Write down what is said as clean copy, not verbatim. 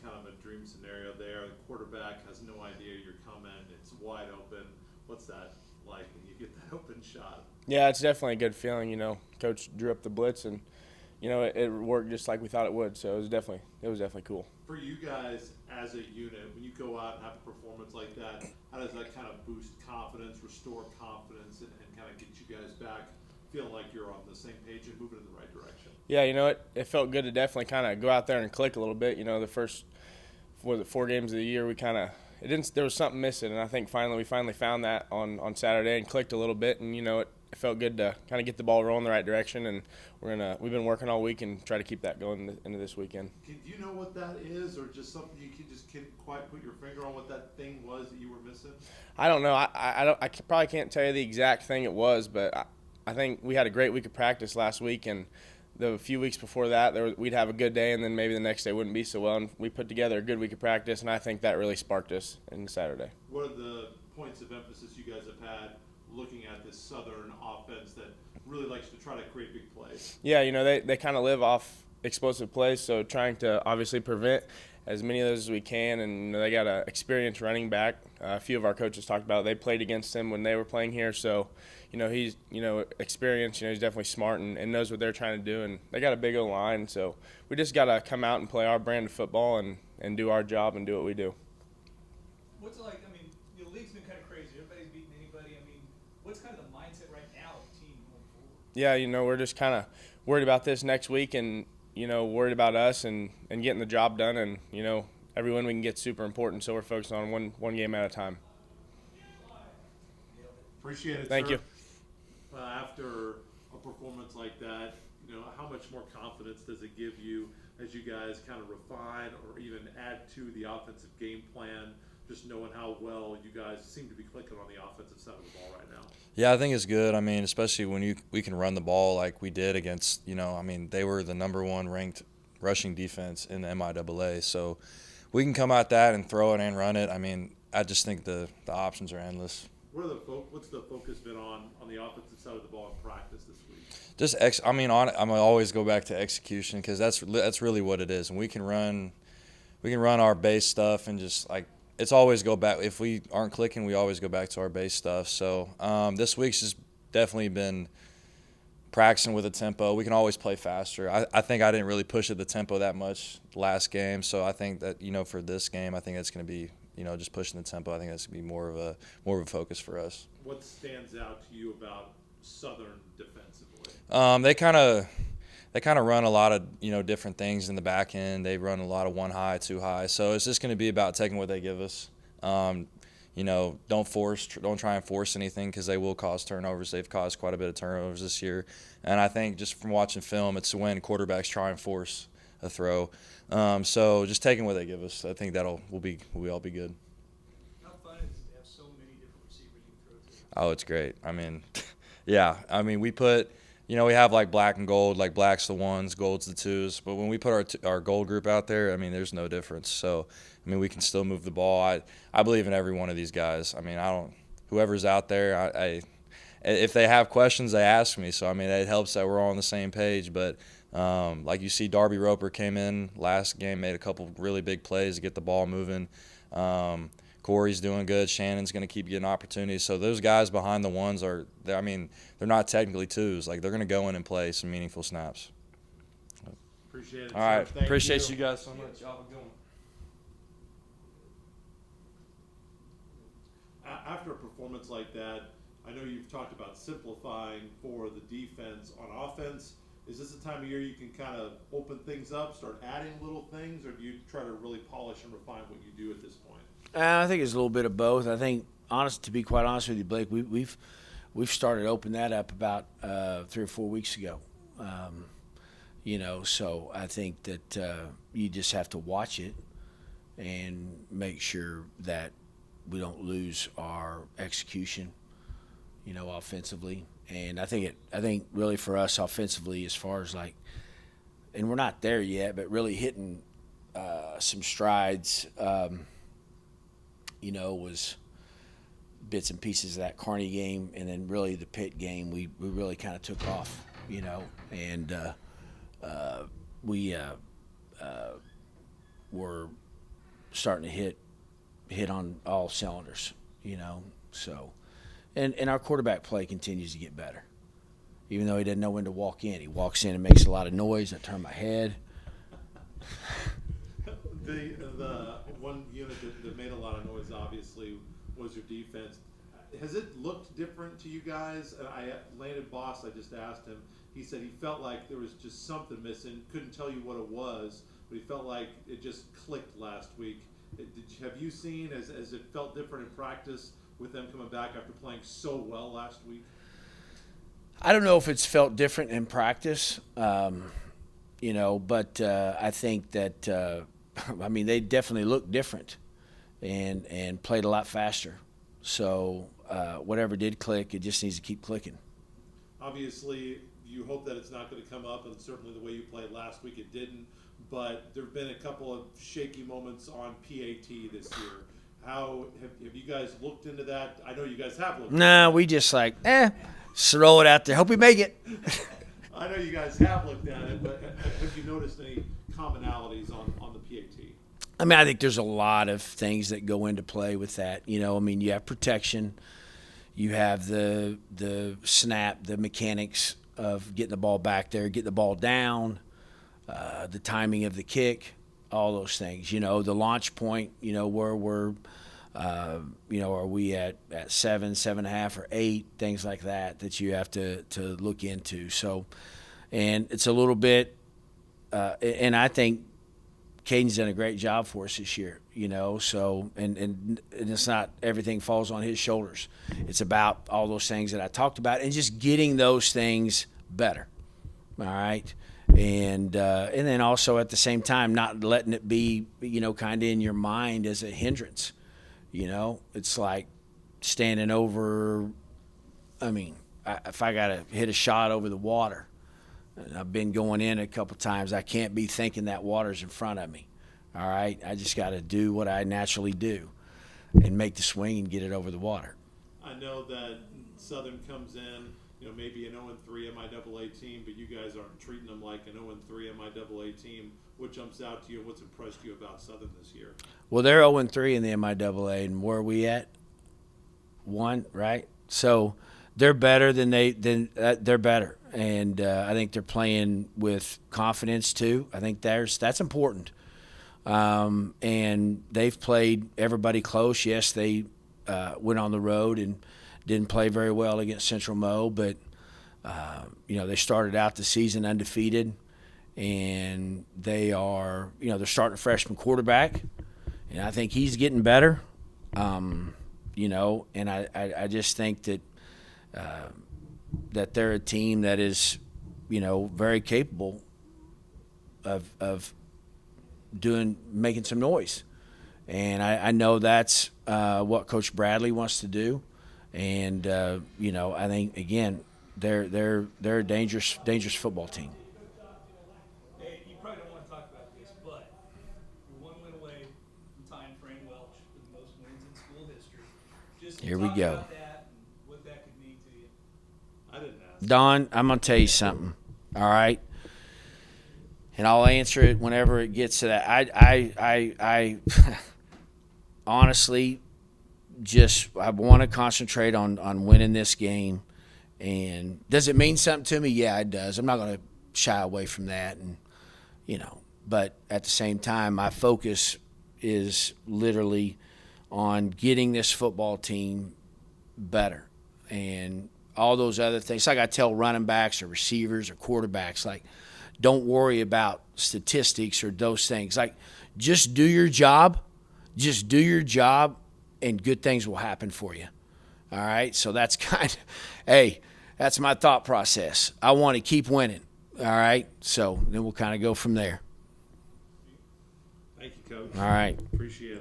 kind of a dream scenario there. The quarterback has no idea you're coming. It's wide open. What's that like when you get that open shot? Yeah, it's definitely a good feeling. Coach drew up the blitz, and it worked just like we thought it would. So it was definitely cool. For you guys as a unit, when you go out and have a performance like that, how does that kind of boost confidence, restore confidence, and kind of get you guys back feeling like you're on the same page and moving in the right direction? Yeah, it felt good to definitely kind of go out there and click a little bit. The first was it 4 games of the year, we kind of it didn't there was something missing, and I think we finally found that on Saturday and clicked a little bit, and it felt good to kind of get the ball rolling the right direction, and we've been working all week and try to keep that going into this weekend. Do you know what that is, or just something you can just can't quite put your finger on what that thing was that you were missing? I don't know. I probably can't tell you the exact thing it was, but I think we had a great week of practice last week, and the few weeks before that, we'd have a good day, and then maybe the next day wouldn't be so well. And we put together a good week of practice, and I think that really sparked us in Saturday. What are the points of emphasis you guys have had looking at this Southern offense that really likes to try to create big plays? Yeah, they kind of live off explosive plays, so trying to obviously prevent as many of those as we can. And they got an experienced running back. A few of our coaches talked about it. They played against him when they were playing here, so he's experienced. He's definitely smart and knows what they're trying to do. And they got a big O line, so we just got to come out and play our brand of football and do our job and do what we do. What's it like? I mean, the league's been kind of crazy. Everybody's beating anybody. I mean, what's kind of the mindset right now of the team going forward? Yeah, we're just kind of worried about this next week, and worried about us and getting the job done, and every win we can get super important. So we're focused on one game at a time. Appreciate it, Thank sir. you. After a performance like that, how much more confidence does it give you as you guys kind of refine or even add to the offensive game plan, just knowing how well you guys seem to be clicking on the offensive side of the ball right now? Yeah, I think it's good. I mean, especially when we can run the ball like we did against, they were the #1 ranked rushing defense in the MIAA. So we can come at that and throw it and run it. I mean, I just think the options are endless. What's the focus been on the offensive side of the ball in practice this week? I'm gonna always go back to execution because that's really what it is. And we can run our base stuff and just like it's always go back. If we aren't clicking, we always go back to our base stuff. So this week's just definitely been practicing with a tempo. We can always play faster. I think I didn't really push at the tempo that much last game, so I think that for this game, I think it's going to be just pushing the tempo. I think that's going to be more of a focus for us. What stands out to you about Southern defensively? They kind of run a lot of different things in the back end. They run a lot of 1 high, 2 high. So it's just going to be about taking what they give us. Don't try and force anything because they will cause turnovers. They've caused quite a bit of turnovers this year. And I think just from watching film, it's when quarterbacks try and force a throw. So just taking what they give us, I think we'll all be good. How fun is it to have so many different receivers you can throw to? Oh, it's great. I mean, yeah. I mean, we have like black and gold. Like black's the ones, gold's the twos. But when we put our gold group out there, I mean, there's no difference. So, I mean, we can still move the ball. I believe in every one of these guys. I mean, whoever's out there, if they have questions, they ask me. So, I mean, it helps that we're all on the same page. But like you see, Darby Roper came in last game, made a couple really big plays to get the ball moving. Corey's doing good. Shannon's going to keep getting opportunities. So those guys behind the ones they're not technically twos. Like, they're going to go in and play some meaningful snaps. Appreciate it. All right. Thank Appreciate you guys so much. Y'all have a good one. After a performance like that, I know you've talked about simplifying for the defense on offense. Is this a time of year you can kind of open things up, start adding little things, or do you try to really polish and refine what you do at this point? I think it's a little bit of both. I think, to be quite honest with you, Blake, we've started to open that up about 3 or 4 weeks ago. So I think that you just have to watch it and make sure that we don't lose our execution, offensively. And I think really for us offensively, as far as and we're not there yet, but really hitting some strides. Was bits and pieces of that Kearney game, and then really the Pitt game, we really kind of took off, and we were starting to hit on all cylinders, you know. So, and our quarterback play continues to get better. Even though he doesn't know when to walk in, he walks in and makes a lot of noise. I turn my head. The one unit that made a lot of noise, obviously, was your defense. Has it looked different to you guys? Landon Boss, I just asked him. He said he felt like there was just something missing. Couldn't tell you what it was, but he felt like it just clicked last week. Have you seen, as it felt different in practice with them coming back after playing so well last week? I don't know if it's felt different in practice, you know, but I think that, I mean, they definitely looked different and played a lot faster. So whatever did click, it just needs to keep clicking. Obviously, you hope that it's not going to come up, and certainly the way you played last week, it didn't. But there have been a couple of shaky moments on PAT this year. How have you guys looked into that? I know you guys have looked. Nah, we just like, throw it out there. Hope we make it. I know you guys have looked at it, but have you noticed any commonalities on the PAT? I mean, I think there's a lot of things that go into play with that. You know, I mean, you have protection, you have the snap, the mechanics of getting the ball back there, getting the ball down, the timing of the kick, all those things. You know, the launch point. You know, where we're, you know, are we at 7, 7.5, or 8? Things like that you have to look into. So, and it's a little bit, and I think Caden's done a great job for us this year, you know, so and it's not everything falls on his shoulders. It's about all those things that I talked about and just getting those things better. All right. And then also at the same time not letting it be, you know, kind of in your mind as a hindrance. You know, it's like standing over, I mean, if I got to hit a shot over the water, and I've been going in a couple times, I can't be thinking that water's in front of me. All right? I just got to do what I naturally do and make the swing and get it over the water. I know that Southern comes in, you know, maybe an 0-3 MIAA team, but you guys aren't treating them like an 0-3 MIAA team. What jumps out to you? What's impressed you about Southern this year? Well, they're 0-3 in the MIAA, and where are we at? 1, right? So they're better than they're better, and I think they're playing with confidence too. I think that's important. And they've played everybody close. Yes, they went on the road and didn't play very well against Central Mo, but you know, they started out the season undefeated, and they are, you know, they're starting a freshman quarterback, and I think he's getting better. You know, and I just think that that they're a team that is, you know, very capable of making some noise. And I know that's what Coach Bradley wants to do. And you know, I think again, they're a dangerous football team. Hey, you probably don't want to talk about this, but we're 1 win away from tying Fran Welch for the most wins in school history. Just Here we talk go. about that and what that could mean to you. I didn't ask. Don, I'm gonna tell you something. All right. And I'll answer it whenever it gets to that. I honestly I want to concentrate on winning this game. And does it mean something to me? Yeah, it does. I'm not going to shy away from that. And, you know, but at the same time, my focus is literally on getting this football team better. And all those other things. Like I tell running backs or receivers or quarterbacks, like, don't worry about statistics or those things. Like, just do your job. Just do your job, and good things will happen for you. All right? So that's that's my thought process. I want to keep winning. All right? So then we'll kind of go from there. Thank you, Coach. All right. Appreciate it.